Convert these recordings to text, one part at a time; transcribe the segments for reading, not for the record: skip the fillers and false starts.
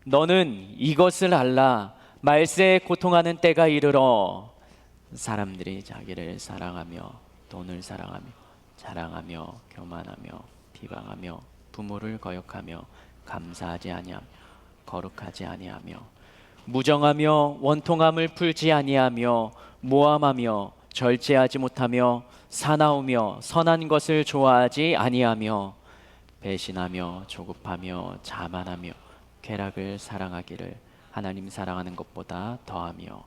너는 이것을 알라. 말세에 고통하는 때가 이르러 사람들이 자기를 사랑하며 돈을 사랑하며 자랑하며 교만하며 비방하며 부모를 거역하며 감사하지 아니하며 거룩하지 아니하며 무정하며 원통함을 풀지 아니하며 모함하며 절제하지 못하며 사나우며 선한 것을 좋아하지 아니하며 배신하며 조급하며 자만하며 쾌락을 사랑하기를 하나님 사랑하는 것보다 더하며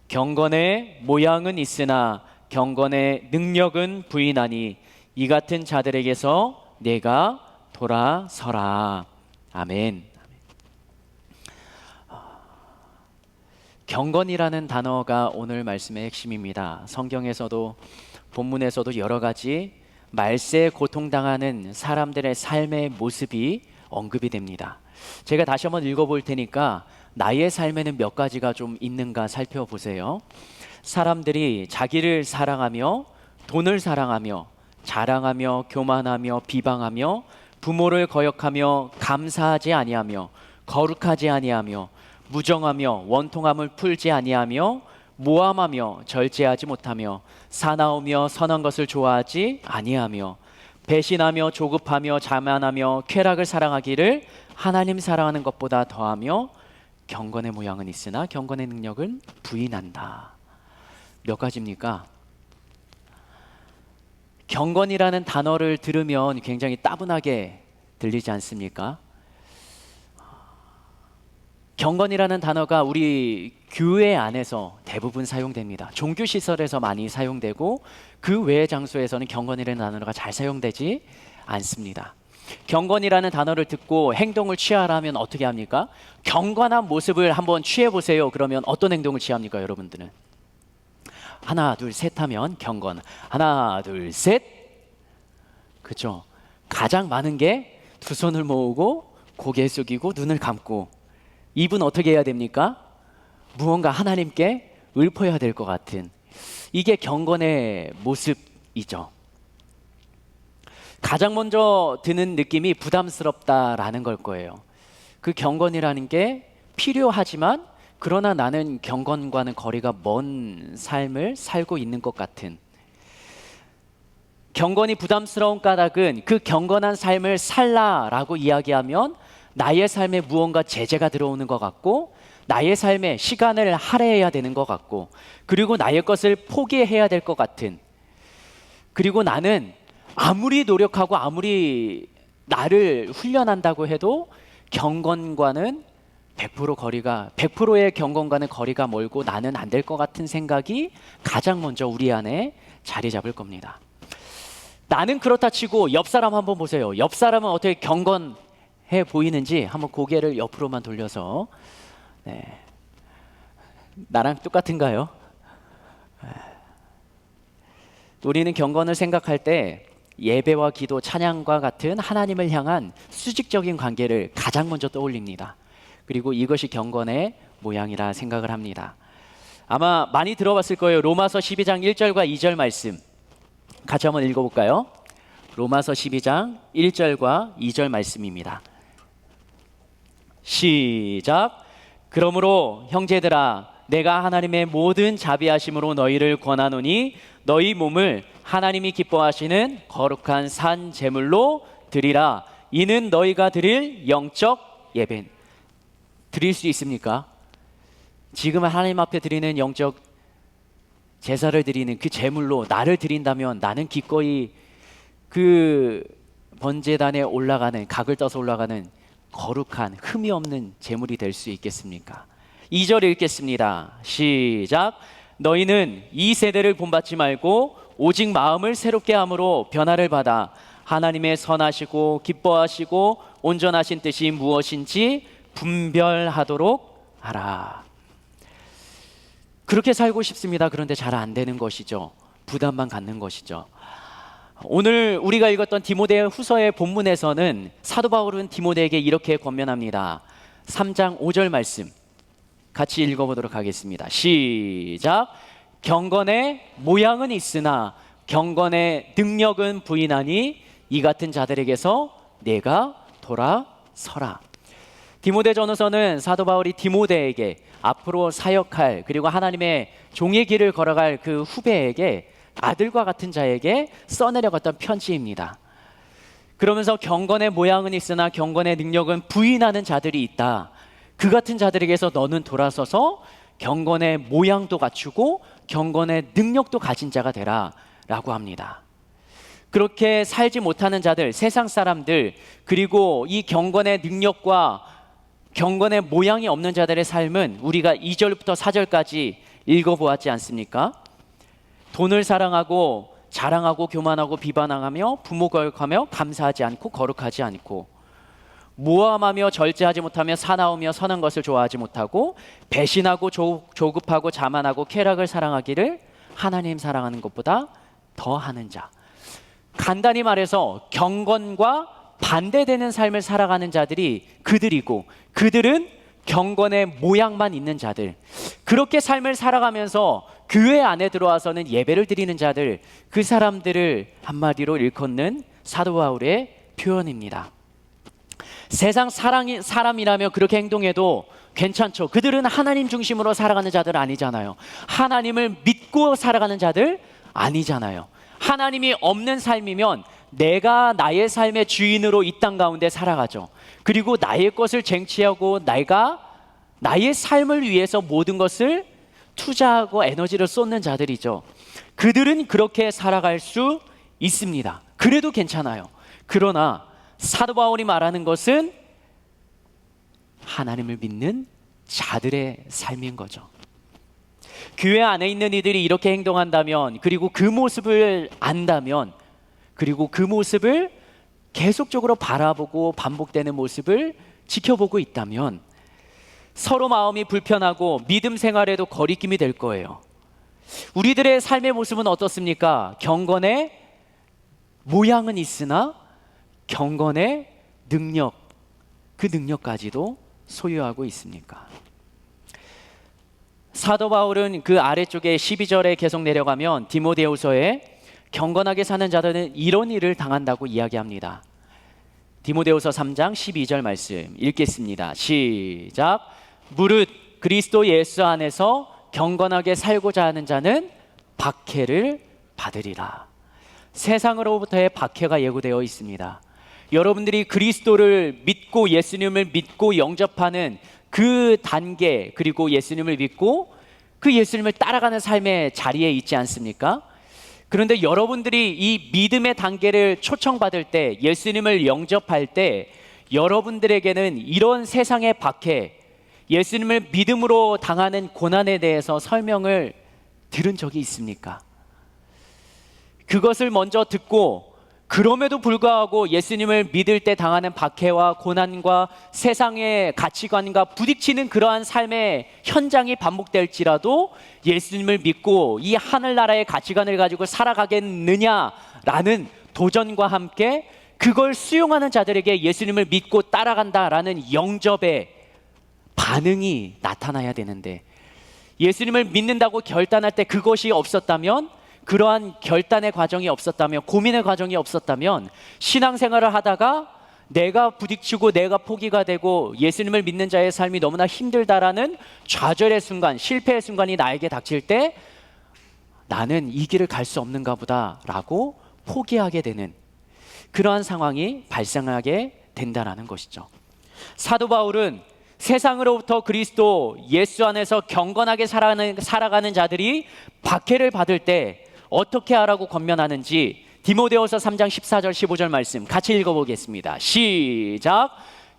경건의 모양은 있으나 경건의 능력은 부인하니 이 같은 자들에게서 내가 돌아서라. 아멘. 경건이라는 단어가 오늘 말씀의 핵심입니다. 성경에서도 본문에서도 여러 가지 말세에 고통당하는 사람들의 삶의 모습이 언급이 됩니다. 제가 다시 한번 읽어볼 테니까 나의 삶에는 몇 가지가 좀 있는가 살펴보세요. 사람들이 자기를 사랑하며 돈을 사랑하며 자랑하며 교만하며 비방하며 부모를 거역하며 감사하지 아니하며 거룩하지 아니하며 무정하며 원통함을 풀지 아니하며 모함하며 절제하지 못하며 사나우며 선한 것을 좋아하지 아니하며 배신하며 조급하며 자만하며 쾌락을 사랑하기를 하나님 사랑하는 것보다 더하며 경건의 모양은 있으나 경건의 능력은 부인한다. 몇 가지입니까? 경건이라는 단어를 들으면 굉장히 따분하게 들리지 않습니까? 경건이라는 단어가 우리 교회 안에서 대부분 사용됩니다. 종교시설에서 많이 사용되고 그 외의 장소에서는 경건이라는 단어가 잘 사용되지 않습니다. 경건이라는 단어를 듣고 행동을 취하라면 어떻게 합니까? 경건한 모습을 한번 취해보세요. 그러면 어떤 행동을 취합니까, 여러분들은? 하나, 둘, 셋 하면 경건. 하나, 둘, 셋. 그렇죠? 가장 많은 게 두 손을 모으고 고개 숙이고 눈을 감고 입은 어떻게 해야 됩니까? 무언가 하나님께 읊어야 될 것 같은, 이게 경건의 모습이죠. 가장 먼저 드는 느낌이 부담스럽다라는 걸 거예요. 그 경건이라는 게 필요하지만 그러나 나는 경건과는 거리가 먼 삶을 살고 있는 것 같은, 경건이 부담스러운 까닭은 그 경건한 삶을 살라라고 이야기하면 나의 삶에 무언가 제재가 들어오는 것 같고 나의 삶에 시간을 할애해야 되는 것 같고 그리고 나의 것을 포기해야 될 것 같은, 그리고 나는 아무리 노력하고 아무리 나를 훈련한다고 해도 경건과는 100%의 경건과는 거리가 멀고 나는 안 될 것 같은 생각이 가장 먼저 우리 안에 자리 잡을 겁니다. 나는 그렇다 치고 옆 사람 한번 보세요. 옆 사람은 어떻게 경건해 보이는지 한번 고개를 옆으로만 돌려서, 네. 나랑 똑같은가요? 우리는 경건을 생각할 때 예배와 기도, 찬양과 같은 하나님을 향한 수직적인 관계를 가장 먼저 떠올립니다. 그리고 이것이 경건의 모양이라 생각을 합니다. 아마 많이 들어봤을 거예요. 로마서 12장 1절과 2절 말씀 같이 한번 읽어볼까요? 로마서 12장 1절과 2절 말씀입니다. 시작. 그러므로 형제들아, 내가 하나님의 모든 자비하심으로 너희를 권하노니 너희 몸을 하나님이 기뻐하시는 거룩한 산 제물로 드리라. 이는 너희가 드릴 영적 예배. 드릴 수 있습니까? 지금 하나님 앞에 드리는 영적 제사를 드리는 그 제물로 나를 드린다면 나는 기꺼이 그 번제단에 올라가는, 각을 떠서 올라가는 거룩한 흠이 없는 제물이 될 수 있겠습니까? 2절 읽겠습니다. 시작. 너희는 이 세대를 본받지 말고 오직 마음을 새롭게 함으로 변화를 받아 하나님의 선하시고 기뻐하시고 온전하신 뜻이 무엇인지 분별하도록 하라. 그렇게 살고 싶습니다. 그런데 잘 안 되는 것이죠. 부담만 갖는 것이죠. 오늘 우리가 읽었던 디모데 후서의 본문에서는 사도 바울은 디모데에게 이렇게 권면합니다. 3장 5절 말씀 같이 읽어보도록 하겠습니다. 시작. 경건의 모양은 있으나 경건의 능력은 부인하니 이 같은 자들에게서 내가 돌아서라. 디모데전서는 사도 바울이 디모데에게 앞으로 사역할, 그리고 하나님의 종의 길을 걸어갈 그 후배에게, 아들과 같은 자에게 써내려갔던 편지입니다. 그러면서 경건의 모양은 있으나 경건의 능력은 부인하는 자들이 있다. 그 같은 자들에게서 너는 돌아서서 경건의 모양도 갖추고 경건의 능력도 가진 자가 되라 라고 합니다. 그렇게 살지 못하는 자들, 세상 사람들, 그리고 이 경건의 능력과 경건의 모양이 없는 자들의 삶은 우리가 2절부터 4절까지 읽어보았지 않습니까? 돈을 사랑하고 자랑하고 교만하고 비방하며 부모 거역하며 감사하지 않고 거룩하지 않고, 모함하며 절제하지 못하며 사나우며 선한 것을 좋아하지 못하고, 배신하고 조급하고 자만하고 쾌락을 사랑하기를 하나님 사랑하는 것보다 더하는 자. 간단히 말해서 경건과 반대되는 삶을 살아가는 자들이 그들이고, 그들은 경건의 모양만 있는 자들, 그렇게 삶을 살아가면서 교회 안에 들어와서는 예배를 드리는 자들, 그 사람들을 한마디로 일컫는 사도 바울의 표현입니다. 세상 사람이라며 그렇게 행동해도 괜찮죠. 그들은 하나님 중심으로 살아가는 자들 아니잖아요. 하나님을 믿고 살아가는 자들 아니잖아요. 하나님이 없는 삶이면 내가 나의 삶의 주인으로 이 땅 가운데 살아가죠. 그리고 나의 것을 쟁취하고 내가 나의 삶을 위해서 모든 것을 투자하고 에너지를 쏟는 자들이죠. 그들은 그렇게 살아갈 수 있습니다. 그래도 괜찮아요. 그러나 사도 바울이 말하는 것은 하나님을 믿는 자들의 삶인 거죠. 교회 안에 있는 이들이 이렇게 행동한다면, 그리고 그 모습을 안다면, 그리고 그 모습을 계속적으로 바라보고 반복되는 모습을 지켜보고 있다면 서로 마음이 불편하고 믿음 생활에도 거리낌이 될 거예요. 우리들의 삶의 모습은 어떻습니까? 경건의 모양은 있으나 경건의 능력, 그 능력까지도 소유하고 있습니까? 사도 바울은 그 아래쪽에 12절에 계속 내려가면 디모데후서에 경건하게 사는 자들은 이런 일을 당한다고 이야기합니다. 디모데후서 3장 12절 말씀 읽겠습니다. 시작. 무릇 그리스도 예수 안에서 경건하게 살고자 하는 자는 박해를 받으리라. 세상으로부터의 박해가 예고되어 있습니다. 여러분들이 그리스도를 믿고 예수님을 믿고 영접하는 그 단계, 그리고 예수님을 믿고 그 예수님을 따라가는 삶의 자리에 있지 않습니까? 그런데 여러분들이 이 믿음의 단계를 초청받을 때, 예수님을 영접할 때 여러분들에게는 이런 세상의 박해, 예수님을 믿음으로 당하는 고난에 대해서 설명을 들은 적이 있습니까? 그것을 먼저 듣고 그럼에도 불구하고 예수님을 믿을 때 당하는 박해와 고난과 세상의 가치관과 부딪히는 그러한 삶의 현장이 반복될지라도 예수님을 믿고 이 하늘나라의 가치관을 가지고 살아가겠느냐라는 도전과 함께 그걸 수용하는 자들에게 예수님을 믿고 따라간다라는 영접의 반응이 나타나야 되는데, 예수님을 믿는다고 결단할 때 그것이 없었다면, 그러한 결단의 과정이 없었다면, 고민의 과정이 없었다면, 신앙생활을 하다가 내가 부딪히고 내가 포기가 되고 예수님을 믿는 자의 삶이 너무나 힘들다라는 좌절의 순간, 실패의 순간이 나에게 닥칠 때 나는 이 길을 갈 수 없는가 보다라고 포기하게 되는 그러한 상황이 발생하게 된다라는 것이죠. 사도 바울은 세상으로부터 그리스도 예수 안에서 경건하게 살아가는 자들이 박해를 받을 때 어떻게 하라고 권면하는지 디모데후서 3장 14절 15절 말씀 같이 읽어보겠습니다. 시작.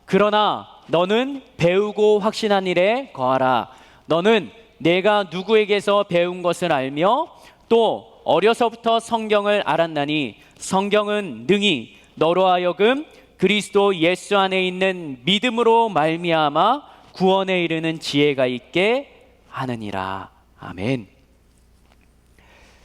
그러나 너는 배우고 확신한 일에 거하라. 너는 내가 누구에게서 배운 것을 알며 또 어려서부터 성경을 알았나니 성경은 능히 너로 하여금 그리스도 예수 안에 있는 믿음으로 말미암아 구원에 이르는 지혜가 있게 하느니라. 아멘.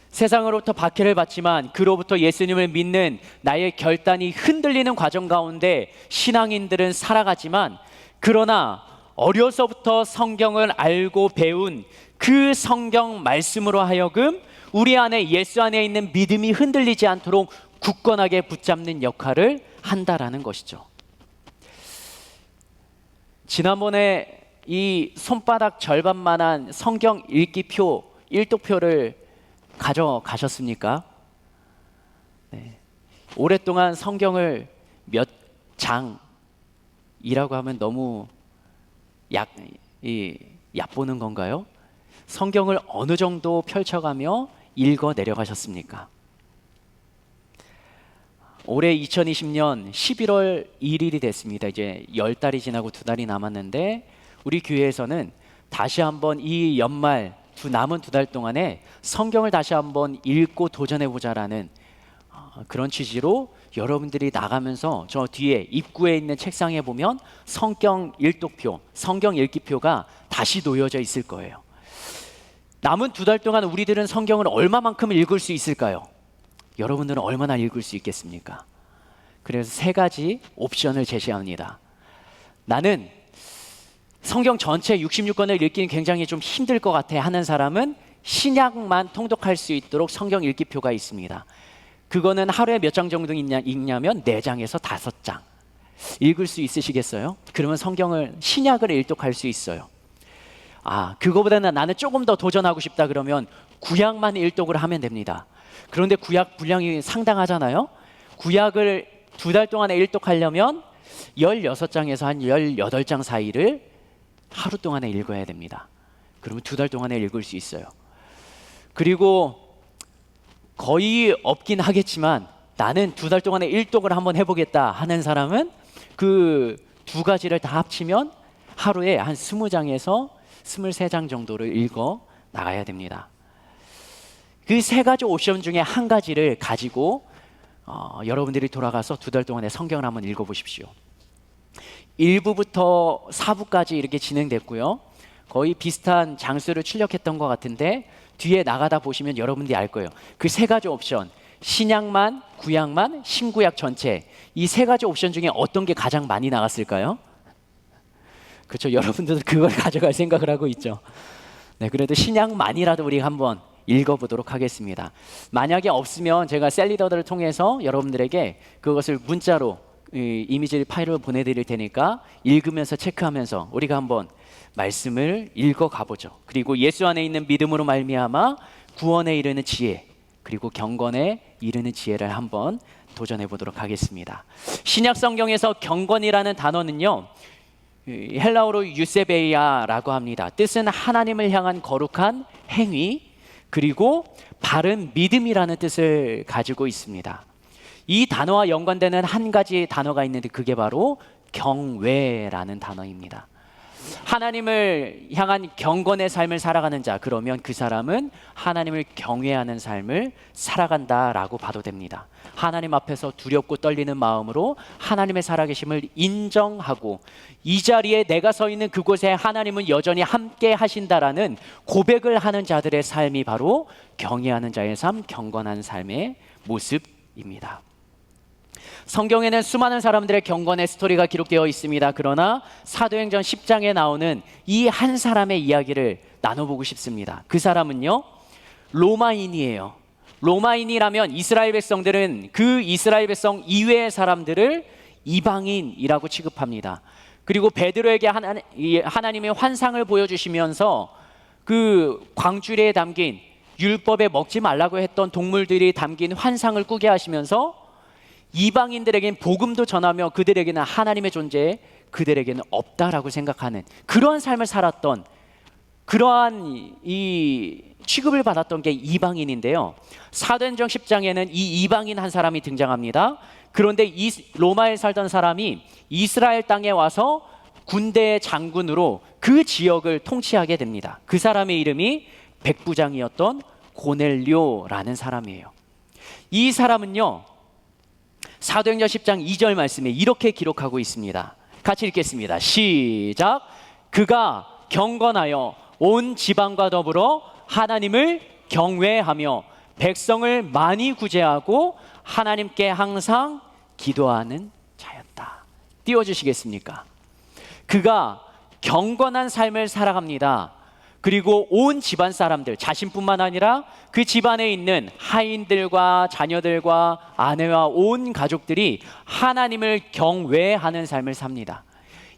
세상으로부터 박해를 받지만 그로부터 예수님을 믿는 나의 결단이 흔들리는 과정 가운데 신앙인들은 살아가지만, 그러나 어려서부터 성경을 알고 배운 그 성경 말씀으로 하여금 우리 안에 예수 안에 있는 믿음이 흔들리지 않도록 굳건하게 붙잡는 역할을 한다라는 것이죠. 지난번에 이 손바닥 절반만한 성경 읽기표, 일독표를 가져가셨습니까? 네. 오랫동안 성경을 몇 장이라고 하면 너무 얕보는 건가요? 성경을 어느 정도 펼쳐가며 읽어 내려가셨습니까? 올해 2020년 11월 1일이 됐습니다. 이제 10달이 지나고 2달이 남았는데 우리 교회에서는 다시 한번 이 연말 남은 2달 동안에 성경을 다시 한번 읽고 도전해보자라는 그런 취지로 여러분들이 나가면서 저 뒤에 입구에 있는 책상에 보면 성경 일독표, 성경 읽기표가 다시 놓여져 있을 거예요. 남은 2달 동안 우리들은 성경을 얼마만큼 읽을 수 있을까요? 여러분들은 얼마나 읽을 수 있겠습니까? 그래서 3가지 옵션을 제시합니다. 나는 성경 전체 66권을 읽기는 굉장히 좀 힘들 것 같아 하는 사람은 신약만 통독할 수 있도록 성경 읽기표가 있습니다. 그거는 하루에 몇 장 정도 읽냐면 4장에서 5장 읽을 수 있으시겠어요? 그러면 성경을 신약을 일독할 수 있어요. 그거보다는 나는 조금 더 도전하고 싶다 그러면 구약만 일독을 하면 됩니다. 그런데 구약 분량이 상당하잖아요. 구약을 2달 동안에 일독하려면 16장에서 한 18장 사이를 하루 동안에 읽어야 됩니다. 그러면 2달 동안에 읽을 수 있어요. 그리고 거의 없긴 하겠지만 나는 2달 동안에 일독을 한번 해보겠다 하는 사람은 그 2가지를 다 합치면 하루에 한 20장에서 23장 정도를 읽어 나가야 됩니다. 그 3가지 옵션 중에 한 가지를 가지고 여러분들이 돌아가서 2달 동안에 성경을 한번 읽어보십시오. 1부부터 4부까지 이렇게 진행됐고요. 거의 비슷한 장수를 출력했던 것 같은데 뒤에 나가다 보시면 여러분들이 알 거예요. 그 3가지 옵션, 신약만, 구약만, 신구약 전체, 이 3가지 옵션 중에 어떤 게 가장 많이 나갔을까요? 그렇죠. 여러분들도 그걸 가져갈 생각을 하고 있죠. 네, 그래도 신약만이라도 우리 한번 읽어보도록 하겠습니다. 만약에 없으면 제가 셀리더들을 통해서 여러분들에게 그것을 문자로 이미지 파일을 보내드릴 테니까 읽으면서 체크하면서 우리가 한번 말씀을 읽어가 보죠. 그리고 예수 안에 있는 믿음으로 말미암아 구원에 이르는 지혜, 그리고 경건에 이르는 지혜를 한번 도전해 보도록 하겠습니다. 신약 성경에서 경건이라는 단어는요, 헬라어로 유세베이아라고 합니다. 뜻은 하나님을 향한 거룩한 행위, 그리고 바른 믿음이라는 뜻을 가지고 있습니다. 이 단어와 연관되는 한 가지 단어가 있는데 그게 바로 경외라는 단어입니다. 하나님을 향한 경건의 삶을 살아가는 자, 그러면 그 사람은 하나님을 경외하는 삶을 살아간다라고 봐도 됩니다. 하나님 앞에서 두렵고 떨리는 마음으로 하나님의 살아계심을 인정하고 이 자리에 내가 서 있는 그곳에 하나님은 여전히 함께 하신다라는 고백을 하는 자들의 삶이 바로 경외하는 자의 삶, 경건한 삶의 모습입니다. 성경에는 수많은 사람들의 경건의 스토리가 기록되어 있습니다. 그러나 사도행전 10장에 나오는 이 한 사람의 이야기를 나눠보고 싶습니다. 그 사람은요, 로마인이에요. 로마인이라면 이스라엘 백성들은 그 이스라엘 백성 이외의 사람들을 이방인이라고 취급합니다. 그리고 베드로에게 하나님의 환상을 보여주시면서 그 광주리에 담긴 율법에 먹지 말라고 했던 동물들이 담긴 환상을 꾸게 하시면서 이방인들에게는 복음도 전하며 그들에게는 하나님의 존재, 그들에게는 없다라고 생각하는 그러한 삶을 살았던, 그러한 이 취급을 받았던 게 이방인인데요. 사도행전 10장에는 이 이방인 한 사람이 등장합니다. 그런데 이 로마에 살던 사람이 이스라엘 땅에 와서 군대의 장군으로 그 지역을 통치하게 됩니다. 그 사람의 이름이 백부장이었던 고넬료라는 사람이에요. 이 사람은요, 사도행전 10장 2절 말씀에 이렇게 기록하고 있습니다. 같이 읽겠습니다. 시작. 그가 경건하여 온 지방과 더불어 하나님을 경외하며 백성을 많이 구제하고 하나님께 항상 기도하는 자였다. 띄워주시겠습니까? 그가 경건한 삶을 살아갑니다. 그리고 온 집안 사람들, 자신뿐만 아니라 그 집안에 있는 하인들과 자녀들과 아내와 온 가족들이 하나님을 경외하는 삶을 삽니다.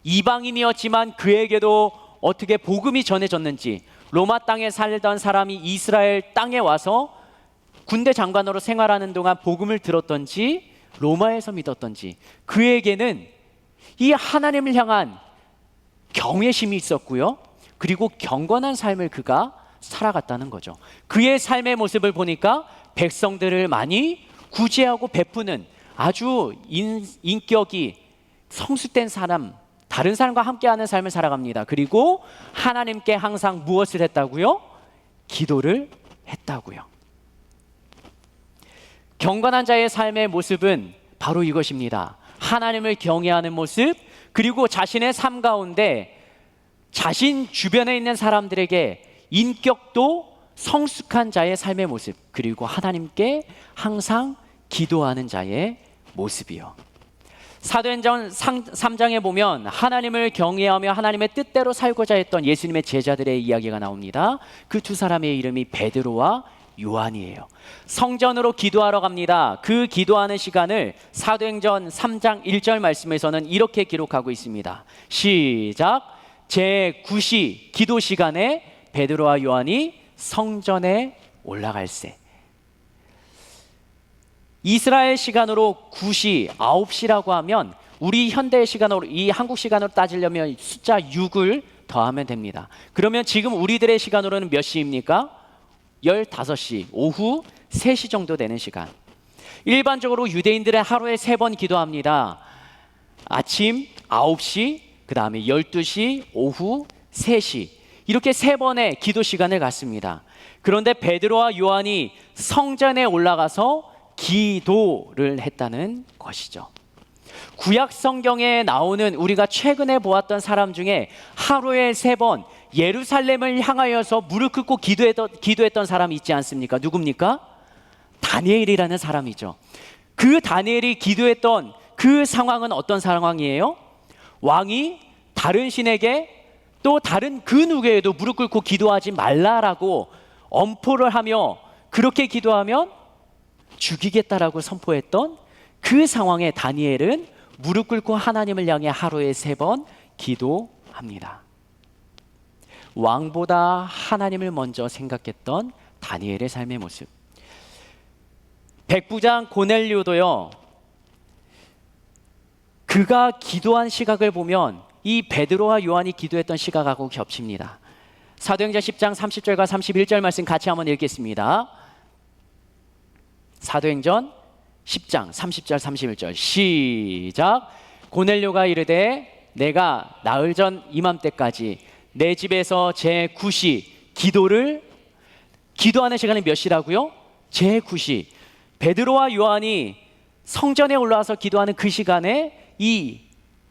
이방인이었지만 그에게도 어떻게 복음이 전해졌는지, 로마 땅에 살던 사람이 이스라엘 땅에 와서 군대 장관으로 생활하는 동안 복음을 들었던지 로마에서 믿었던지 그에게는 이 하나님을 향한 경외심이 있었고요, 그리고 경건한 삶을 그가 살아갔다는 거죠. 그의 삶의 모습을 보니까 백성들을 많이 구제하고 베푸는 아주 인격이 성숙된 사람, 다른 사람과 함께하는 삶을 살아갑니다. 그리고 하나님께 항상 무엇을 했다고요? 기도를 했다고요. 경건한 자의 삶의 모습은 바로 이것입니다. 하나님을 경외하는 모습, 그리고 자신의 삶 가운데 자신 주변에 있는 사람들에게 인격도 성숙한 자의 삶의 모습, 그리고 하나님께 항상 기도하는 자의 모습이요. 사도행전 3장에 보면 하나님을 경외하며 하나님의 뜻대로 살고자 했던 예수님의 제자들의 이야기가 나옵니다. 그 두 사람의 이름이 베드로와 요한이에요. 성전으로 기도하러 갑니다. 그 기도하는 시간을 사도행전 3장 1절 말씀에서는 이렇게 기록하고 있습니다. 시작. 제9시 기도 시간에 베드로와 요한이 성전에 올라갈새. 이스라엘 시간으로 9시, 9시라고 하면 우리 현대 시간으로, 이 한국 시간으로 따지려면 숫자 6을 더하면 됩니다. 그러면 지금 우리들의 시간으로는 몇 시입니까? 15시, 오후 3시 정도 되는 시간. 일반적으로 유대인들은 하루에 3번 기도합니다. 아침 9시, 그 다음에 12시, 오후 3시, 이렇게 3번의 기도 시간을 갖습니다. 그런데 베드로와 요한이 성전에 올라가서 기도를 했다는 것이죠. 구약 성경에 나오는 우리가 최근에 보았던 사람 중에 하루에 3번 예루살렘을 향하여서 무릎 꿇고 기도했던 사람이 있지 않습니까? 누굽니까? 다니엘이라는 사람이죠. 그 다니엘이 기도했던 그 상황은 어떤 상황이에요? 왕이 다른 신에게 또 다른 그 누구에도 무릎 꿇고 기도하지 말라라고 엄포를 하며 그렇게 기도하면 죽이겠다라고 선포했던 그 상황에 다니엘은 무릎 꿇고 하나님을 향해 하루에 3번 기도합니다. 왕보다 하나님을 먼저 생각했던 다니엘의 삶의 모습. 백부장 고넬료도요, 그가 기도한 시각을 보면 이 베드로와 요한이 기도했던 시각하고 겹칩니다. 사도행전 10장 30절과 31절 말씀 같이 한번 읽겠습니다. 사도행전 10장 30절 31절 시작. 고넬료가 이르되 내가 나흘 전 이맘때까지 내 집에서 제9시 기도하는 시간이 몇 시라고요? 제9시. 베드로와 요한이 성전에 올라와서 기도하는 그 시간에 이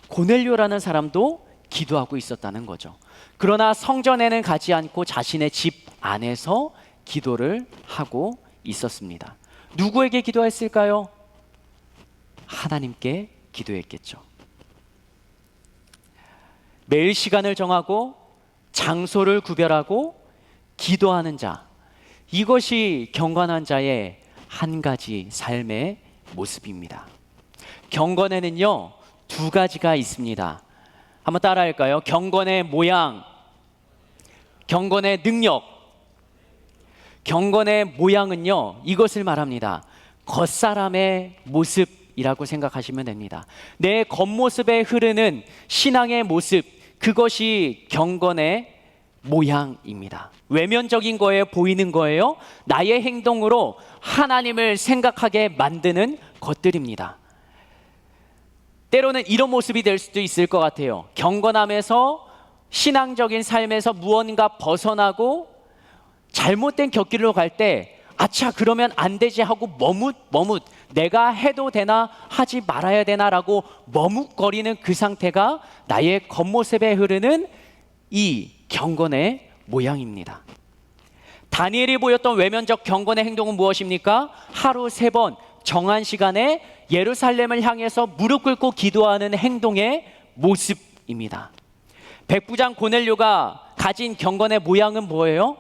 고넬료라는 사람도 기도하고 있었다는 거죠. 그러나 성전에는 가지 않고 자신의 집 안에서 기도를 하고 있었습니다. 누구에게 기도했을까요? 하나님께 기도했겠죠. 매일 시간을 정하고 장소를 구별하고 기도하는 자, 이것이 경건한 자의 한 가지 삶의 모습입니다. 경건에는요 2가지가 있습니다. 한번 따라할까요? 경건의 모양, 경건의 능력. 경건의 모양은요 이것을 말합니다. 겉사람의 모습이라고 생각하시면 됩니다. 내 겉모습에 흐르는 신앙의 모습, 그것이 경건의 모양입니다. 외면적인 거예요? 보이는 거예요? 나의 행동으로 하나님을 생각하게 만드는 것들입니다. 때로는 이런 모습이 될 수도 있을 것 같아요. 경건함에서 신앙적인 삶에서 무언가 벗어나고 잘못된 곁길로 갈 때 아차 그러면 안 되지 하고 머뭇 내가 해도 되나 하지 말아야 되나라고 머뭇거리는 그 상태가 나의 겉모습에 흐르는 이 경건의 모양입니다. 다니엘이 보였던 외면적 경건의 행동은 무엇입니까? 하루 3번 정한 시간에 예루살렘을 향해서 무릎 꿇고 기도하는 행동의 모습입니다. 백부장 고넬료가 가진 경건의 모양은 뭐예요?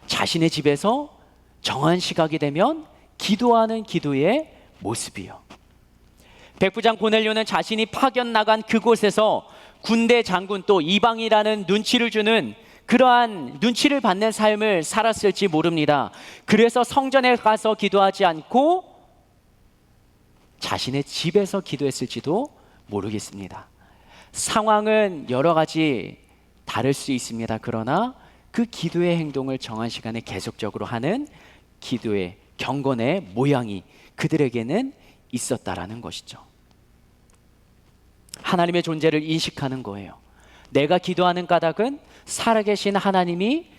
자신의 집에서 정한 시각이 되면 기도하는 기도의 모습이요. 백부장 고넬료는 자신이 파견 나간 그곳에서 군대 장군 또 이방이라는 눈치를 주는 그러한 눈치를 받는 삶을 살았을지 모릅니다. 그래서 성전에 가서 기도하지 않고 자신의 집에서 기도했을지도 모르겠습니다. 상황은 여러 가지 다를 수 있습니다. 그러나 그 기도의 행동을 정한 시간에 계속적으로 하는 기도의 경건의 모양이 그들에게는 있었다라는 것이죠. 하나님의 존재를 인식하는 거예요. 내가 기도하는 까닭은 살아계신 하나님이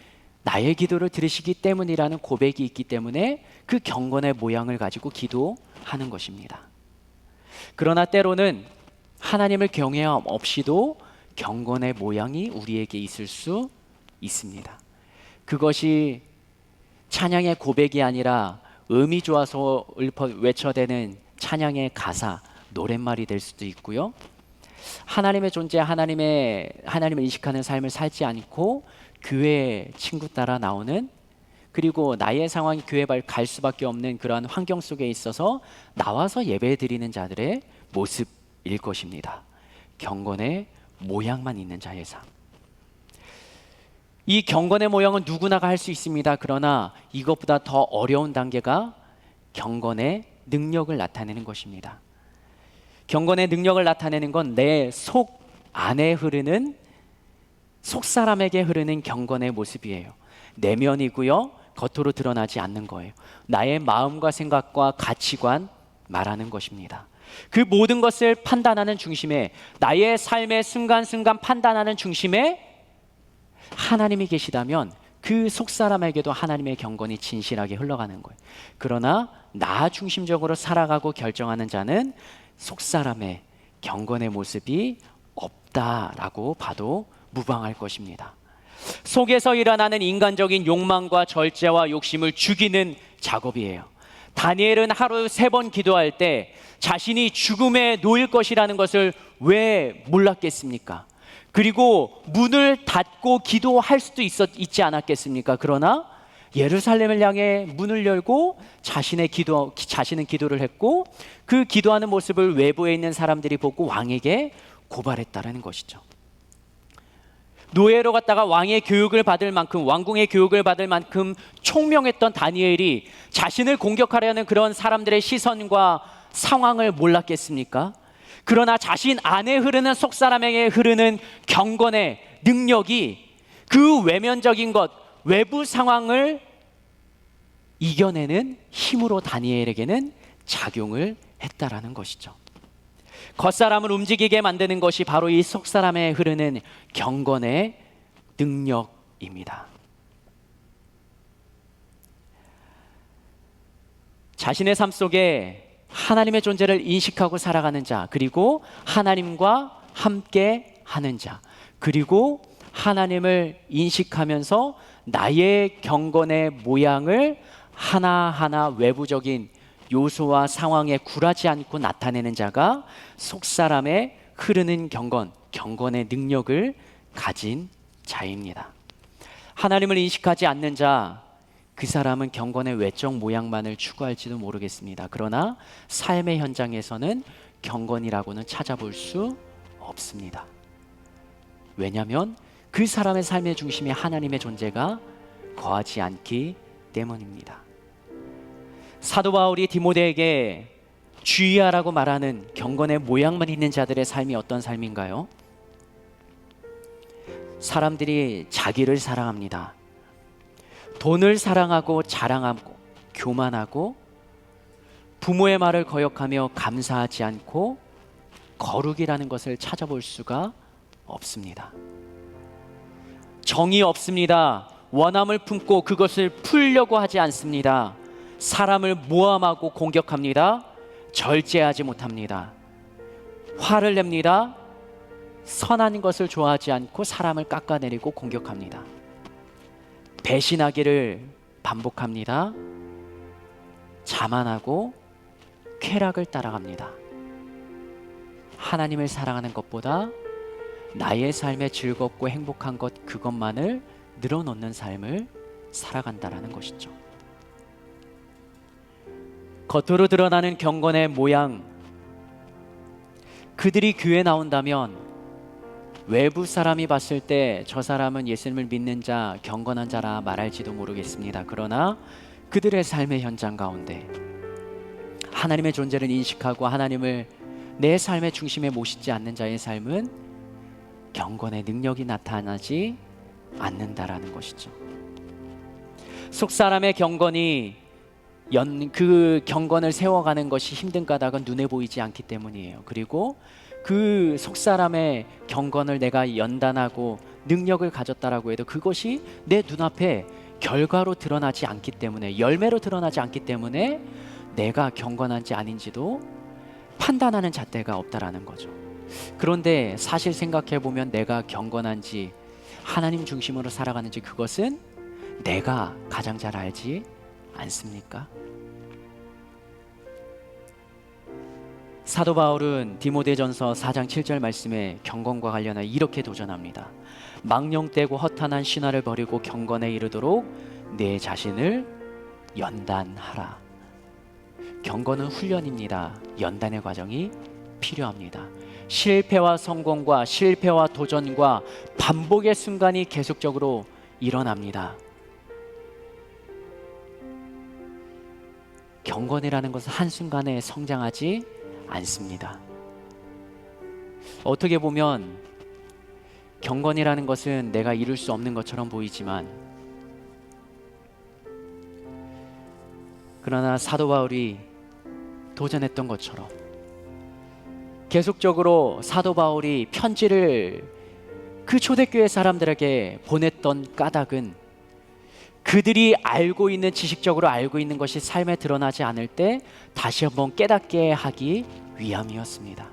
나의 기도를 들으시기 때문이라는 고백이 있기 때문에 그 경건의 모양을 가지고 기도하는 것입니다. 그러나 때로는 하나님을 경외함 없이도 경건의 모양이 우리에게 있을 수 있습니다. 그것이 찬양의 고백이 아니라 음이 좋아서 외쳐대는 찬양의 가사, 노랫말이 될 수도 있고요. 하나님의 존재, 하나님을 인식하는 삶을 살지 않고 교회 친구 따라 나오는, 그리고 나의 상황이 교회 갈 수밖에 없는 그러한 환경 속에 있어서 나와서 예배 드리는 자들의 모습일 것입니다. 경건의 모양만 있는 자의 삶. 이 경건의 모양은 누구나가 할 수 있습니다. 그러나 이것보다 더 어려운 단계가 경건의 능력을 나타내는 것입니다. 경건의 능력을 나타내는 건 내 속 안에 흐르는, 속 사람에게 흐르는 경건의 모습이에요. 내면이고요, 겉으로 드러나지 않는 거예요. 나의 마음과 생각과 가치관 말하는 것입니다. 그 모든 것을 판단하는 중심에, 나의 삶의 순간순간 판단하는 중심에 하나님이 계시다면 그 속사람에게도 하나님의 경건이 진실하게 흘러가는 거예요. 그러나 나 중심적으로 살아가고 결정하는 자는 속사람의 경건의 모습이 없다라고 봐도 무방할 것입니다. 속에서 일어나는 인간적인 욕망과 절제와 욕심을 죽이는 작업이에요. 다니엘은 하루 3번 기도할 때 자신이 죽음에 놓일 것이라는 것을 왜 몰랐겠습니까? 그리고 문을 닫고 기도할 수도 있지 않았겠습니까? 그러나 예루살렘을 향해 문을 열고 자신은 기도를 했고, 그 기도하는 모습을 외부에 있는 사람들이 보고 왕에게 고발했다는 것이죠. 노예로 갔다가 왕의 교육을 받을 만큼, 왕궁의 교육을 받을 만큼 총명했던 다니엘이 자신을 공격하려는 그런 사람들의 시선과 상황을 몰랐겠습니까? 그러나 자신 안에 흐르는, 속사람에게 흐르는 경건의 능력이 그 외면적인 것, 외부 상황을 이겨내는 힘으로 다니엘에게는 작용을 했다라는 것이죠. 겉사람을 움직이게 만드는 것이 바로 이 속사람에 흐르는 경건의 능력입니다. 자신의 삶 속에 하나님의 존재를 인식하고 살아가는 자, 그리고 하나님과 함께 하는 자, 그리고 하나님을 인식하면서 나의 경건의 모양을 하나하나 외부적인 요소와 상황에 굴하지 않고 나타내는 자가 속사람에 흐르는 경건의 능력을 가진 자입니다. 하나님을 인식하지 않는 자, 그 사람은 경건의 외적 모양만을 추구할지도 모르겠습니다. 그러나 삶의 현장에서는 경건이라고는 찾아볼 수 없습니다. 왜냐하면 그 사람의 삶의 중심에 하나님의 존재가 거하지 않기 때문입니다. 사도 바울이 디모데에게 주의하라고 말하는 경건의 모양만 있는 자들의 삶이 어떤 삶인가요? 사람들이 자기를 사랑합니다. 돈을 사랑하고 자랑하고 교만하고 부모의 말을 거역하며 감사하지 않고 거룩이라는 것을 찾아볼 수가 없습니다. 정이 없습니다. 원함을 품고 그것을 풀려고 하지 않습니다. 사람을 모함하고 공격합니다. 절제하지 못합니다. 화를 냅니다. 선한 것을 좋아하지 않고 사람을 깎아내리고 공격합니다. 배신하기를 반복합니다. 자만하고 쾌락을 따라갑니다. 하나님을 사랑하는 것보다 나의 삶에 즐겁고 행복한 것, 그것만을 늘어놓는 삶을 살아간다라는 것이죠. 겉으로 드러나는 경건의 모양, 그들이 교회에 나온다면 외부 사람이 봤을 때 저 사람은 예수님을 믿는 자, 경건한 자라 말할지도 모르겠습니다. 그러나 그들의 삶의 현장 가운데 하나님의 존재를 인식하고 하나님을 내 삶의 중심에 모시지 않는 자의 삶은 경건의 능력이 나타나지 않는다라는 것이죠. 속 사람의 경건이 그 경건을 세워가는 것이 힘든 까닭은 눈에 보이지 않기 때문이에요. 그리고 그 속 사람의 경건을 내가 연단하고 능력을 가졌다라고 해도 그것이 내 눈앞에 결과로 드러나지 않기 때문에, 열매로 드러나지 않기 때문에 내가 경건한지 아닌지도 판단하는 잣대가 없다라는 거죠. 그런데 사실 생각해 보면 내가 경건한지 하나님 중심으로 살아가는지 그것은 내가 가장 잘 알지 않습니까? 사도 바울은 디모데전서 4장 7절 말씀에 경건과 관련하여 이렇게 도전합니다. 망령되고 허탄한 신화를 버리고 경건에 이르도록 내 자신을 연단하라. 경건은 훈련입니다. 연단의 과정이 필요합니다. 실패와 성공과 실패와 도전과 반복의 순간이 계속적으로 일어납니다. 경건이라는 것은 한순간에 성장하지 않습니다. 어떻게 보면 경건이라는 것은 내가 이룰 수 없는 것처럼 보이지만, 그러나 사도 바울이 도전했던 것처럼 계속적으로 사도 바울이 편지를 그 초대교회 사람들에게 보냈던 까닭은 그들이 알고 있는, 지식적으로 알고 있는 것이 삶에 드러나지 않을 때 다시 한번 깨닫게 하기 위함이었습니다.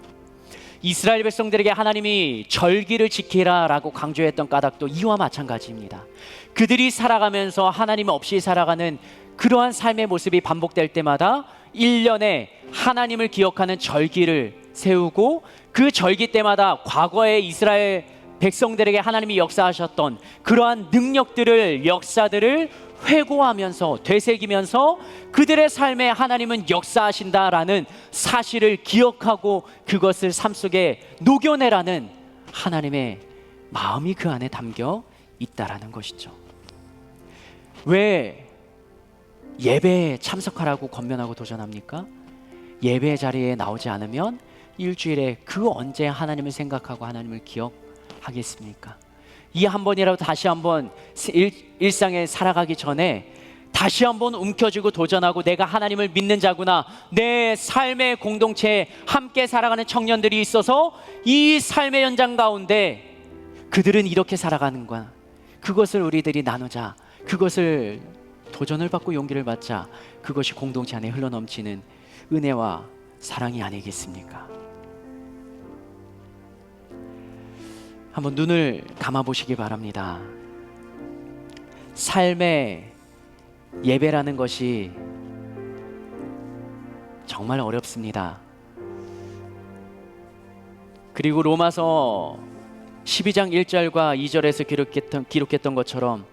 이스라엘 백성들에게 하나님이 절기를 지키라 라고 강조했던 까닭도 이와 마찬가지입니다. 그들이 살아가면서 하나님 없이 살아가는 그러한 삶의 모습이 반복될 때마다 1년에 하나님을 기억하는 절기를 세우고, 그 절기 때마다 과거에 이스라엘 백성들에게 하나님이 역사하셨던 그러한 능력들을, 역사들을 회고하면서 되새기면서 그들의 삶에 하나님은 역사하신다라는 사실을 기억하고 그것을 삶 속에 녹여내라는 하나님의 마음이 그 안에 담겨 있다라는 것이죠. 왜 예배에 참석하라고 권면하고 도전합니까? 예배 자리에 나오지 않으면 일주일에 그 언제 하나님을 생각하고 하나님을 기억하겠습니까? 이 한 번이라도 다시 한번 일상에 살아가기 전에 다시 한번 움켜쥐고 도전하고, 내가 하나님을 믿는 자구나, 내 삶의 공동체에 함께 살아가는 청년들이 있어서 이 삶의 현장 가운데 그들은 이렇게 살아가는구나, 그것을 우리들이 나누자, 그것을 도전을 받고 용기를 받자, 그것이 공동체 안에 흘러넘치는 은혜와 사랑이 아니겠습니까? 한번 눈을 감아보시기 바랍니다. 삶의 예배라는 것이 정말 어렵습니다. 그리고 로마서 12장 1절과 2절에서 기록했던 것처럼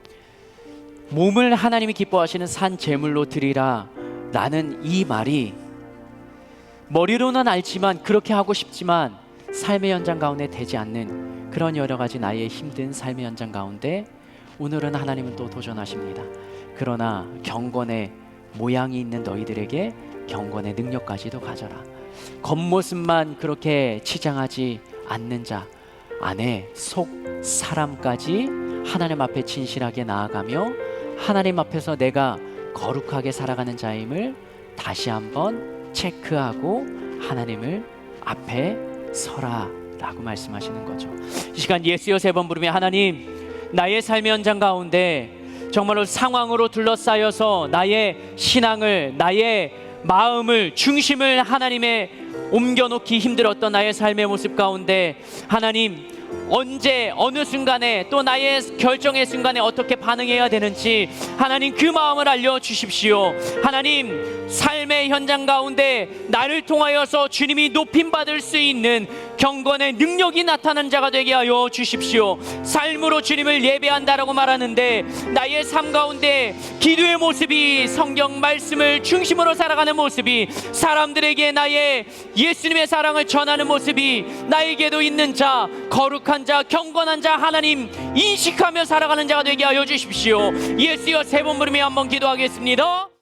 몸을 하나님이 기뻐하시는 산 제물로 드리라 라는 이 말이 머리로는 알지만, 그렇게 하고 싶지만 삶의 현장 가운데 되지 않는 그런 여러 가지 나의 힘든 삶의 현장 가운데 오늘은 하나님은 또 도전하십니다. 그러나 경건의 모양이 있는 너희들에게 경건의 능력까지도 가져라. 겉모습만 그렇게 치장하지 않는 자 안에 속 사람까지 하나님 앞에 진실하게 나아가며 하나님 앞에서 내가 거룩하게 살아가는 자임을 다시 한번 체크하고 하나님을 앞에 서라 라고 말씀하시는 거죠. 이 시간 예수여 3번 부르며, 하나님, 나의 삶의 현장 가운데 정말로 상황으로 둘러싸여서 나의 신앙을, 나의 마음을, 중심을 하나님의 옮겨놓기 힘들었던 나의 삶의 모습 가운데 하나님, 언제 어느 순간에 또 나의 결정의 순간에 어떻게 반응해야 되는지 하나님 그 마음을 알려주십시오. 하나님, 삶의 현장 가운데 나를 통하여서 주님이 높임받을 수 있는 경건의 능력이 나타나는 자가 되게 하여 주십시오. 삶으로 주님을 예배한다라고 말하는데 나의 삶 가운데 기도의 모습이 성경 말씀을 중심으로 살아가는 모습이 사람들에게 나의 예수님의 사랑을 전하는 모습이 나에게도 있는 자, 거룩한 자, 경건한 자 하나님 인식하며 살아가는 자가 되게 하여 주십시오. 예수여 세 번 부르며 한번 기도하겠습니다.